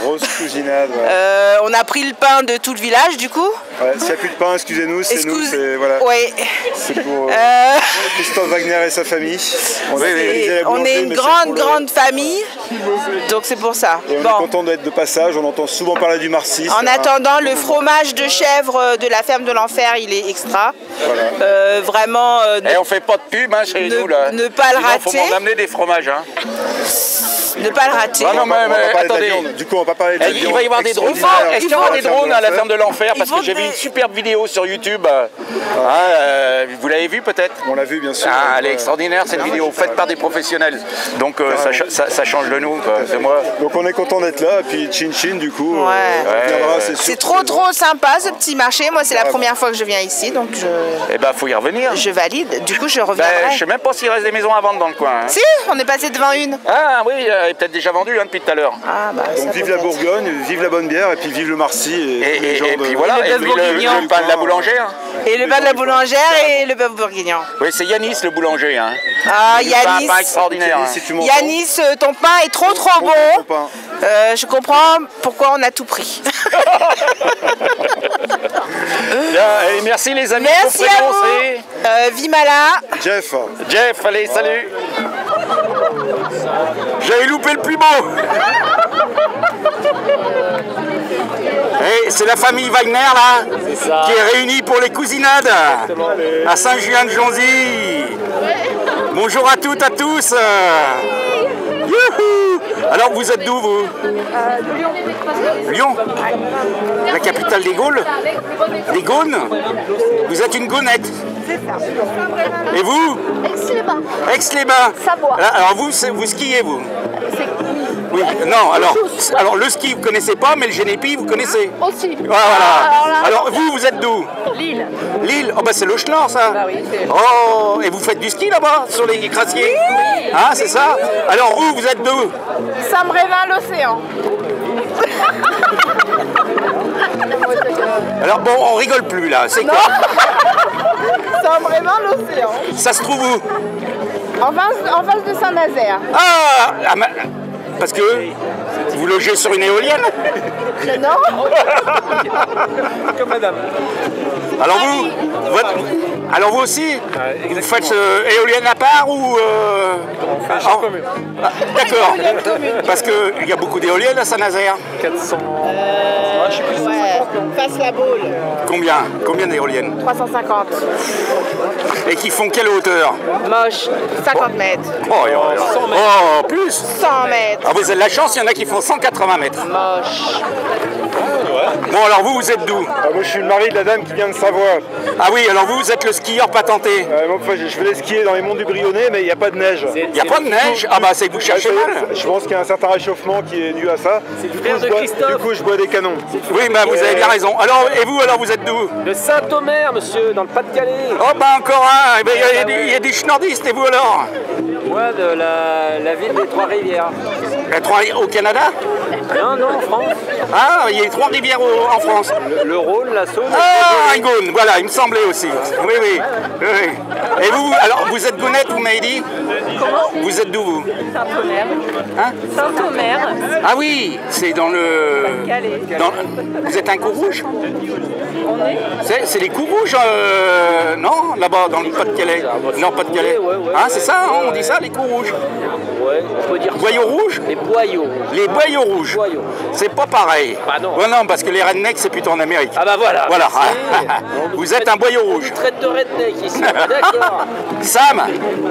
Grosse cousinade, ouais. On a pris le pain de tout le village du coup. Ouais, s'il n'y a plus de pain, excusez-nous, c'est nous, c'est voilà. Ouais. C'est pour Christophe Wagner et sa famille. On est une grande famille, donc c'est pour ça. Et on est content d'être de passage, on entend souvent parler du Marcis. En attendant, le fromage de chèvre de la ferme de l'enfer, il est extra. Voilà. Vraiment. Et on fait pas de pub hein, chez nous là. Ne pas le rater. Il faut m'en amener des fromages. Hein. Ne pas le rater. Non, mais attendez. Du coup, on va pas parler de la Il va y avoir des drones. Est-ce qu'il y aura des drones à la ferme de l'enfer? Parce que j'ai vu une superbe vidéo sur YouTube. Vous l'avez vue peut-être? On l'a vu bien sûr. Ah, elle est extraordinaire cette vidéo, faite par des professionnels. Donc ça change de nous. C'est moi. Donc on est content d'être là. Et puis Chin Chin du coup. C'est trop sympa ce petit marché. Moi c'est la première fois que je viens ici, donc Eh ben faut y revenir. Je valide. Du coup je reviendrai. Je sais même pas s'il reste des maisons à vendre dans le coin. Hein. Si, on est passé devant une. Ah oui, elle est peut-être déjà vendue hein, depuis tout à l'heure. Ah, bah, donc vive la Bourgogne, vive la bonne bière et puis vive le Marcis. Et puis voilà, et puis le pain de la boulangère. Et le pain de la boulangère et le bœuf bourguignon. Oui, c'est Yanis le boulanger. Hein. Ah, Yanis. Un pain extraordinaire. Yanis, ton pain est trop bon. Je comprends pourquoi on a tout pris. Bien, merci les amis. Merci à vous. Vimala. Jeff, allez, salut. J'avais loupé le plus beau. Et c'est la famille Wagner là qui est réunie pour les cousinades à Saint-Julien-de-Jonzy. Bonjour à toutes, à tous. Youhou. Alors vous êtes d'où vous? Lyon. La capitale des Gaules? Des Gaunes? Vous êtes une Gaunette? Et vous? Aix-les-Bains. Aix-les-Bains. Savoie. Alors vous skiez vous? Oui, non, alors le ski vous connaissez pas, mais le génépi vous connaissez? Aussi. Voilà. Alors vous êtes d'où? Lille. Lille? Oh bah c'est le Schnorr ça. Bah oui, oh, et vous faites du ski là-bas, sur les crassiers? Oui. Ah c'est ça? Alors vous êtes d'où? Saint-Brévin, l'océan. Alors bon, on rigole plus là, c'est quoi? Saint-Brévin, l'océan. Ça se trouve où? En face de Saint-Nazaire. Ah, parce que vous logez sur une éolienne? Non. Comme madame. Alors vous aussi, vous faites éolienne à part ou commune. D'accord. Parce qu'il y a beaucoup d'éoliennes à Saint-Nazaire. 400. Je sais plus. Face la Baule. Combien d'éoliennes? 350. Et qui font quelle hauteur? Moche. 50 mètres. Oh, plus 100 mètres. Ah, vous avez de la chance, il y en a qui font 180 mètres. Bon, alors vous êtes d'où? Moi, je suis le mari de la dame qui vient de Savoie. Ah oui, alors vous êtes le skieur patenté. Moi, je venais skier dans les monts du Brionnais, mais il n'y a pas de neige. Il n'y a pas de neige? Ah bah c'est vous cherchez mal. Je pense qu'il y a un certain réchauffement qui est dû à ça. Du coup, je bois des canons. Oui, bah vous avez bien raison. Alors, et vous, alors vous êtes d'où? De Saint-Omer, monsieur, dans le Pas-de-Calais. Oh bah encore un, il y a des schnordistes, et vous alors? Moi, de la ville des Trois-Rivières. Au Canada? Non, en France. Ah, il y a 3 rivières en France. Le Rhône, la Saône. Ah, un Gaune, voilà, il me semblait aussi. Oui. Et vous, alors, vous êtes Gounette, vous m'avez dit? Comment? Vous êtes d'où, vous? Saint-Omer. Hein? Saint-Omer. Ah oui, c'est dans le... Vous êtes un coup rouge? On est? C'est les coups rouges, non? Là-bas, dans le Pas-de-Calais. Non, Pas-de-Calais. Hein, c'est ça, hein, on dit ça, les coups rouges? Ouais, on peut dire boyaux rouges? Les boyaux. Les boyaux rouges. C'est pas pareil. Bah non. Ouais, non, parce que les rednecks, c'est plutôt en Amérique. Ah bah voilà. Voilà. Vous êtes un boyau rouge. On traite de redneck ici. D'accord. Sam,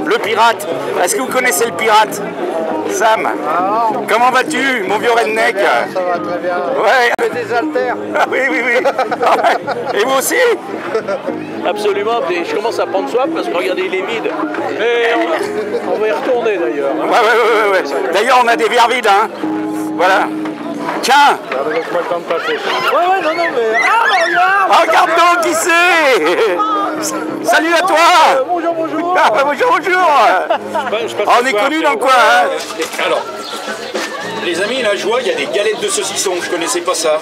le pirate. Est-ce que vous connaissez le pirate? Sam, comment vas-tu, mon vieux redneck? Ça va très bien. Ouais. Je fais des haltères. Oui. Et vous aussi? Absolument. Je commence à prendre soif parce que regardez, il est vide. Mais on va y retourner d'ailleurs. Ouais. D'ailleurs, on a des verres vides, hein. Voilà. Tiens. Laisse-moi le temps de passer. Ouais, non, mais... Ah, bah, regarde. Regarde donc qui c'est. Salut à toi. Bonjour. Ah, bonjour. On est connus dans le coin, hein. Alors, les amis, là, je vois, il y a des galettes de saucisson. Je connaissais pas ça.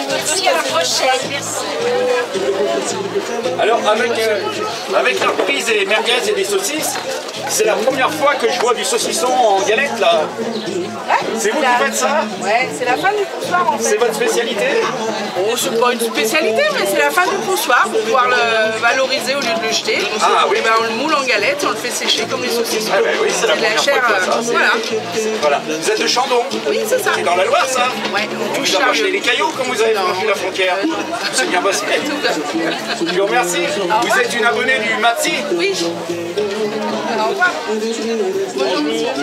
Merci, à la prochaine. Merci. Alors, avec la reprise des merguez et des saucisses, c'est la première fois que je vois du saucisson en galette, là. C'est vous qui faites ça? Ouais, c'est la fin du poussoir en fait. C'est votre spécialité? Oh, c'est pas une spécialité, mais c'est la fin du poussoir pour pouvoir le valoriser au lieu de le jeter. Ah oui. Et ben, on le moule en galette et on le fait sécher comme les saucissons. Ah ben oui, c'est la première fois que je vois ça. Voilà. Vous êtes de Chandon? Oui, c'est ça. C'est dans la Loire, ça? Ouais, on touche vous avez acheté les cailloux quand vous avez franchi la frontière. C'est bien passé. Je vous remercie. Vous êtes une abonnée du Matsi? Oui. Au revoir. Bonjour, monsieur.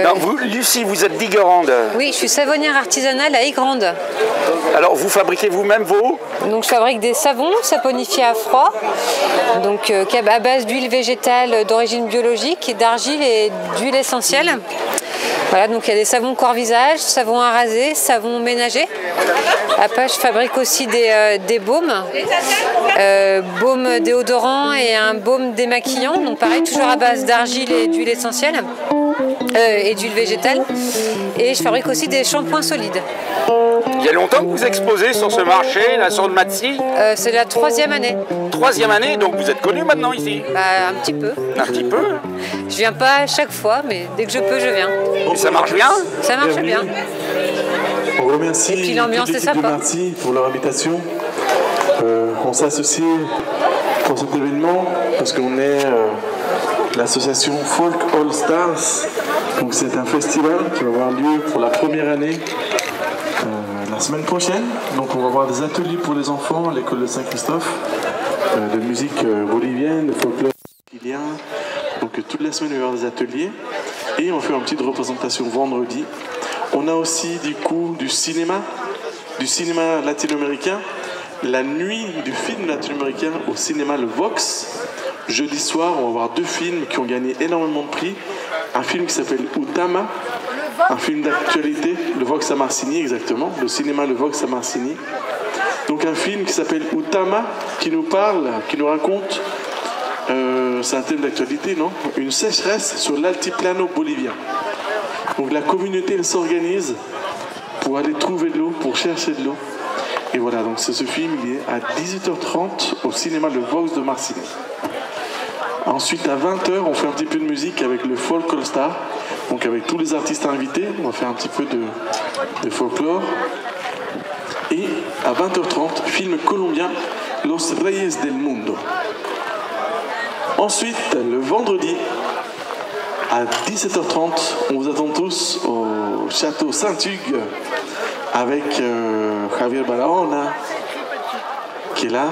Non, vous, Lucie, vous êtes d'Iguerande. Oui, je suis savonnière artisanale à Aigrande. Alors, vous fabriquez vous-même vos? Donc, je fabrique des savons saponifiés à froid, donc à base d'huile végétale d'origine biologique, d'argile et d'huile essentielle. Voilà, donc il y a des savons corps-visage, savons à raser, savons ménagers. Après, je fabrique aussi des baumes, baume déodorant et un baume démaquillant. Donc pareil, toujours à base d'argile et d'huile essentielle et d'huile végétale. Et je fabrique aussi des shampoings solides. Il y a longtemps que vous exposez sur ce marché, là, sur le Matsi? C'est la 3e année. 3e année, donc vous êtes connu maintenant ici? Un petit peu. Un petit peu? Je viens pas à chaque fois, mais dès que je peux, je viens. Et ça marche bien? Ça marche bien. On remercie et puis l'ambiance est sympa. Merci pour leur invitation. On s'associe pour cet événement parce qu'on est l'association Folk All Stars. Donc c'est un festival qui va avoir lieu pour la première année la semaine prochaine. Donc on va avoir des ateliers pour les enfants à l'école de Saint-Christophe, de musique bolivienne, de folklore brésilien. Donc toute la semaine il va y avoir des ateliers et on fait une petite représentation vendredi. On a aussi du coup du cinéma latino-américain, la nuit du film latino-américain au cinéma Le Vox. Jeudi soir, on va voir 2 films qui ont gagné énormément de prix. Un film qui s'appelle Utama, un film d'actualité, Le Vox à Marcigny exactement, le cinéma Le Vox à Marcigny. Donc un film qui s'appelle Utama, qui nous parle, qui nous raconte, c'est un thème d'actualité, non? Une sécheresse sur l'altiplano bolivien. Donc la communauté elle s'organise pour aller trouver de l'eau, pour chercher de l'eau. Et voilà, donc ce film, il est à 18h30 au cinéma Le Vox de Marseille. Ensuite, à 20h, on fait un petit peu de musique avec le Folk All Star. Donc avec tous les artistes invités, on va faire un petit peu de folklore. Et à 20h30, film colombien Los Reyes del Mundo. Ensuite, le vendredi, à 17h30, on vous attend tous au château Saint-Hugues avec Javier Barahona qui est là.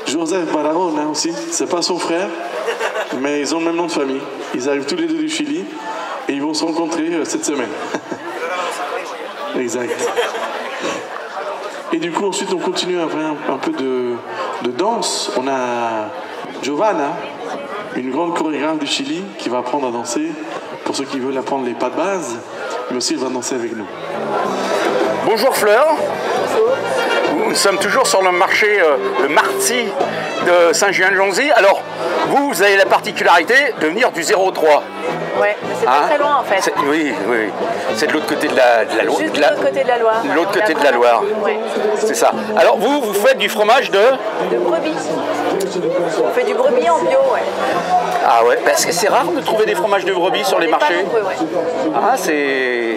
Joseph Barahona aussi, c'est pas son frère, mais ils ont le même nom de famille. Ils arrivent tous les deux du Chili et ils vont se rencontrer cette semaine. Exact. Et du coup, ensuite, on continue à faire un peu de danse. On a Giovanna, une grande chorégraphe du Chili, qui va apprendre à danser. Pour ceux qui veulent apprendre les pas de base, mais aussi elle va danser avec nous. Bonjour Fleur. Nous sommes toujours sur le marché, le marti de Saint-Julien-de-Jonzy. Alors, vous avez la particularité de venir du 03. Ouais, c'est pas très loin en fait. Oui, oui. C'est de l'autre côté de la Loire. Juste de l'autre côté de la Loire. De l'autre côté de la Loire. Ouais. C'est ça. Alors, vous faites du fromage de brebis. On fait du brebis en bio, ouais. Ah ouais, parce que c'est rare de trouver des fromages de brebis sur les marchés. Pas nombreux, ouais. Ah, c'est...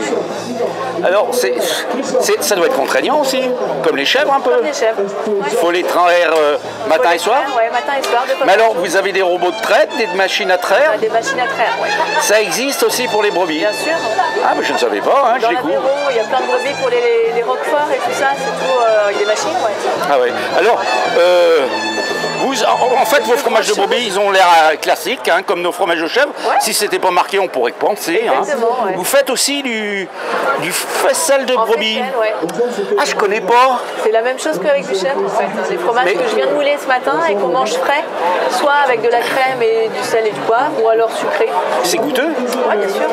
Alors, ça doit être contraignant aussi, comme les chèvres un peu. Comme les chèvres. Il faut les traire matin et soir. Ouais, matin et soir. Mais alors, vous avez des robots de traite, des machines à traire? Des machines à traire, ouais. Ça existe aussi pour les brebis? Bien sûr. Ah, mais je ne savais pas, hein, Dans je découvre. l'Aveyron, il y a plein de brebis pour les roqueforts et tout ça, c'est tout avec des machines, ouais. Ah ouais. Alors, en fait, vos fromages de brebis, ils ont l'air classiques, hein, comme nos fromages de chèvre. Ouais. Si c'était pas marqué, on pourrait penser. Exactement, hein. Ouais. Vous faites aussi du faisselle de brebis. Faisselle, ouais. Ah, je connais pas. C'est la même chose qu'avec du chèvre, en fait. Des fromages que je viens de mouler ce matin et qu'on mange frais, soit avec de la crème et du sel et du poivre, ou alors sucré. C'est goûteux? Oui, bien sûr.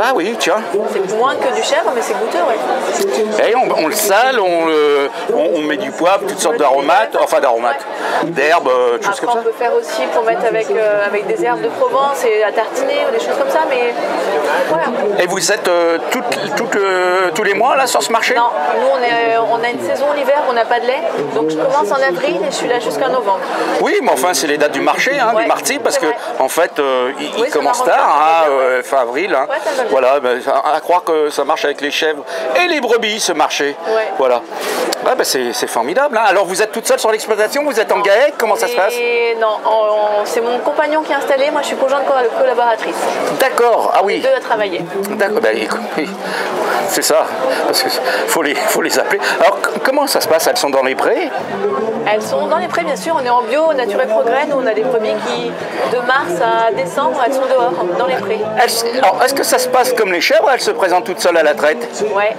Ah oui, tiens. C'est moins que du chèvre, mais c'est goûteux, ouais. Et on le sale, on met du poivre, toutes sortes d'aromates, d'herbes, des choses comme ça. On peut faire aussi pour mettre avec des herbes de Provence et à tartiner ou des choses comme ça, mais voilà. Et vous êtes tous les mois là sur ce marché? Non, nous on a une saison l'hiver, on n'a pas de lait, donc je commence en avril et je suis là jusqu'à novembre. Oui, mais enfin c'est les dates du marché, hein, ouais, du marti, parce que en fait il commence tard, tard, fin avril. Hein. Ouais, voilà, à croire que ça marche avec les chèvres et les brebis ce marché. Ouais. Voilà. Ouais, c'est formidable. Hein. Alors vous êtes toute seule sur l'exploitation, vous êtes en GAEC, comment ça se passe? Non, c'est mon compagnon qui est installé, moi je suis conjointe collaboratrice. D'accord, ah oui. Les deux à travailler. D'accord, écoute, oui. C'est ça, parce qu'il faut les appeler. Alors comment ça se passe? Elles sont dans les prés? Elles sont dans les prés, bien sûr, on est en bio, nature et progrès, nous on a des brebis qui, de mars à décembre, elles sont dehors, dans les prés. Alors est-ce que ça se passe comme les chèvres, elles se présentent toutes seules à la traite? Ouais.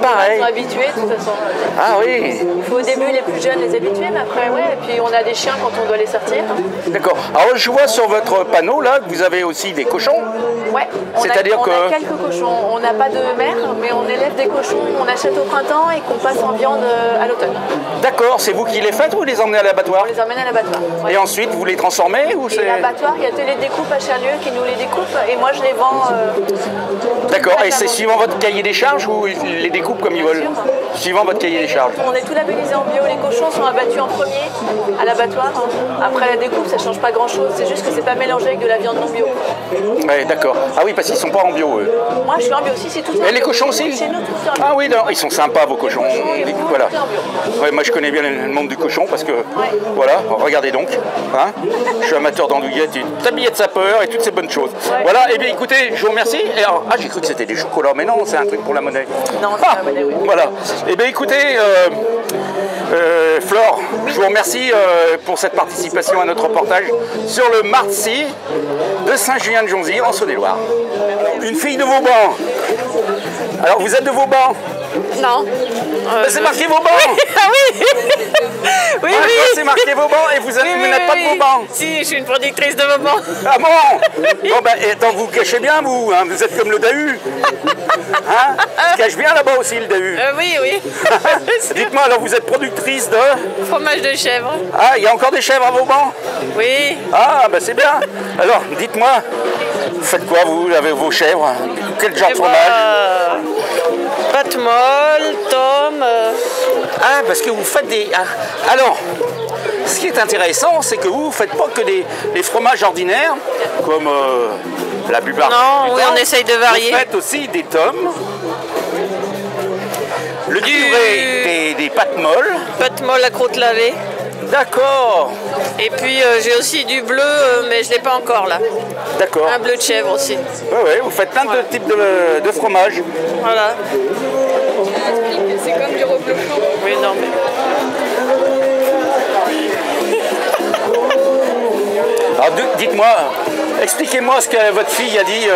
Pareil. Elles sont habituées de toute façon. Ah oui. Il faut au début les plus jeunes les habituer, mais après ouais, et puis on a des chiens quand on doit les sortir. D'accord. Alors je vois sur votre panneau là que vous avez aussi des cochons. Ouais. C'est-à-dire que... On a quelques cochons, on n'a pas de mère, mais on élève des cochons, on achète au printemps et qu'on passe en viande à l'automne. D'accord, c'est vous qui les faites ou vous les emmenez à l'abattoir? On les emmène à l'abattoir. Ouais. Et ensuite vous les transformez ou c'est... L'abattoir, il y a Atelier de découpe à Charlieu qui nous les découpe et moi je les vends. D'accord, et c'est suivant votre cahier des charges ou ils les découpent comme ils veulent? Suivant votre cahier des charges. On est tout labellisé en bio, les cochons sont abattus en premier à l'abattoir. Après la découpe, ça change pas grand chose, c'est juste que c'est pas mélangé avec de la viande non bio. Ouais, d'accord. Ah oui, parce qu'ils sont pas en bio eux. Moi je suis en bio aussi, c'est tout. Et les cochons aussi? Chez nous, tout en bio. Ah oui, non, ils sont sympas vos cochons. Voilà. Ouais, moi je connais bien le monde du cochon parce que voilà, regardez donc. Hein, je suis amateur d'andouillettes, une tablette de sapeur et toutes ces bonnes choses. Ouais. Voilà, et bien écoutez, je vous remercie. Et alors, j'ai cru que c'était des chocolats, mais non, c'est un truc pour la monnaie. Non, c'est la monnaie, oui. Voilà. Et bien écoutez, Flore, je vous remercie pour cette participation à notre reportage sur le marti de Saint-Julien-de-Jonzy en Saône-et-Loire. Une fille de Vauban. Alors vous êtes de Vauban? Non. C'est marqué Vauban. Ah oui. Oui, oui. C'est marqué Vauban et vous n'êtes pas de Vauban. Si, je suis une productrice de Vauban. Ah bon? Bon ben, attends, vous cachez bien vous, hein, vous êtes comme le Dahu. Hein? Il cache bien là-bas aussi le Dahu. Oui, oui. Dites-moi, alors vous êtes productrice de... Fromage de chèvre. Ah, il y a encore des chèvres à Vauban? Oui. Ah, ben c'est bien. Alors, dites-moi, vous faites quoi vous avec vos chèvres? Quel genre de fromage? Pas tout. molle, tome. Ah, parce que vous faites des... Ah, alors, ce qui est intéressant, c'est que vous ne faites pas que des fromages ordinaires, comme la plupart. Non, oui, on essaye de varier. Vous faites aussi des tomes, le curé, des pâtes molles. Pâtes molles à croûte lavée. D'accord. Et puis j'ai aussi du bleu, mais je ne l'ai pas encore là. D'accord. Un bleu de chèvre aussi. Oui, oui, vous faites plein de types de fromages. Voilà. C'est comme du reblochon. Oui, non, mais... Alors dites-moi, expliquez-moi ce que votre fille a dit.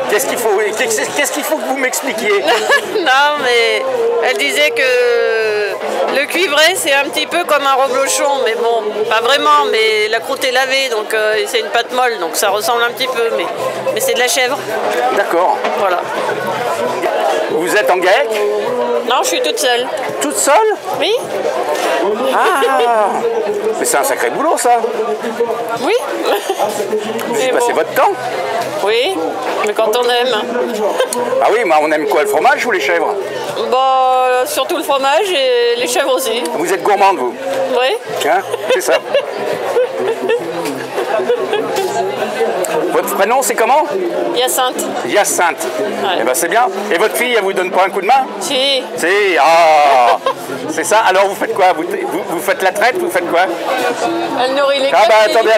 Qu'est-ce qu'il faut que vous m'expliquiez? Non, mais elle disait que le cuivré c'est un petit peu comme un reblochon, mais bon, pas vraiment, mais la croûte est lavée, donc c'est une pâte molle, donc ça ressemble un petit peu, mais c'est de la chèvre. D'accord. Voilà. Vous êtes en GAEC? Non, je suis toute seule. Toute seule? Oui. Ah, mais c'est un sacré boulot ça. Oui. Vous y passez votre temps? Oui, mais quand on aime. Ah oui, mais on aime quoi, le fromage ou les chèvres? Bah, surtout le fromage et les chèvres aussi. Vous êtes gourmande, vous? Oui. Hein, c'est ça. Votre prénom, c'est comment? Hyacinthe. Hyacinthe. Ouais. Eh ben c'est bien. Et votre fille, elle vous donne pas un coup de main? Si. Si, ah, c'est ça. Alors vous faites quoi? Vous faites la traite? Vous fêtes quoi? Elle nourrit les Ah bah capilles. attendez,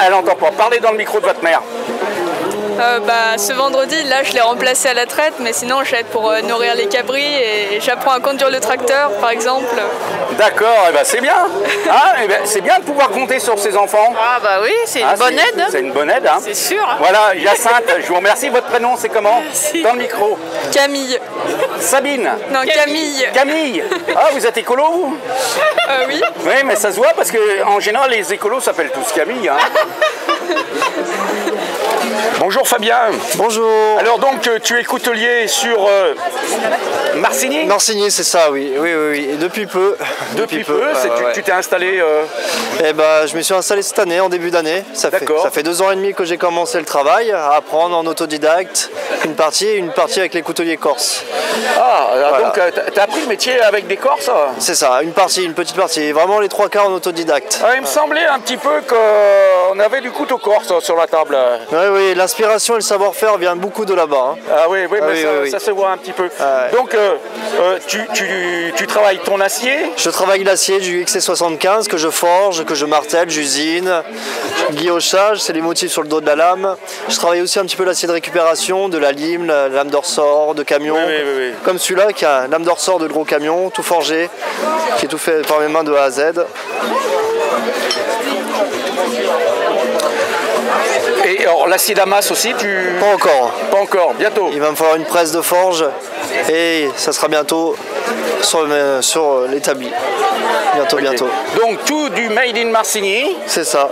elle entend pas. Parlez dans le micro de votre mère. Ce vendredi, là, je l'ai remplacé à la traite, mais sinon, j'aide pour nourrir les cabris et j'apprends à conduire le tracteur, par exemple. D'accord, eh ben c'est bien. Hein, eh ben, c'est bien de pouvoir compter sur ses enfants. Ah bah oui, c'est une bonne aide. Hein. C'est une bonne aide. Hein. C'est sûr. Voilà, Hyacinthe, je vous remercie. Votre prénom, c'est comment? Merci. Dans le micro. Camille. Sabine. Non, Camille. Camille. Ah, vous êtes écolo, vous? Oui. Oui, mais ça se voit parce qu'en général, les écolos s'appellent tous Camille. Hein. Bonjour Fabien. Bonjour. Alors donc tu es coutelier sur Marcigny? Marcigny, c'est ça, oui. Et depuis peu. Depuis peu, tu t'es installé Eh ben, je me suis installé cette année, en début d'année. Ça fait 2 ans et demi que j'ai commencé le travail, à apprendre en autodidacte, une partie avec les couteliers corses. Ah, voilà. Donc tu as appris le métier avec des Corses? C'est ça, une petite partie, vraiment les 3/4 en autodidacte. Il me semblait un petit peu qu'on avait du couteau corse sur la table. Oui, l'inspiration et le savoir-faire vient beaucoup de là-bas. Hein. Ah oui, ça se voit un petit peu. Donc tu travailles ton acier? Je travaille l'acier du XC75 que je forge, que je martèle, j'usine. Guillochage, c'est les motifs sur le dos de la lame. Je travaille aussi un petit peu l'acier de récupération, de la lime, la lame de ressort, de camion. Oui. Comme celui-là qui a une lame de ressort de gros camion, tout forgé, qui est tout fait par mes mains de A à Z. Et alors l'acier damas aussi, Pas encore. Pas encore, bientôt. Il va me falloir une presse de forge et ça sera bientôt sur l'établi. Bientôt. Donc tout du Made in Marcigny. C'est ça.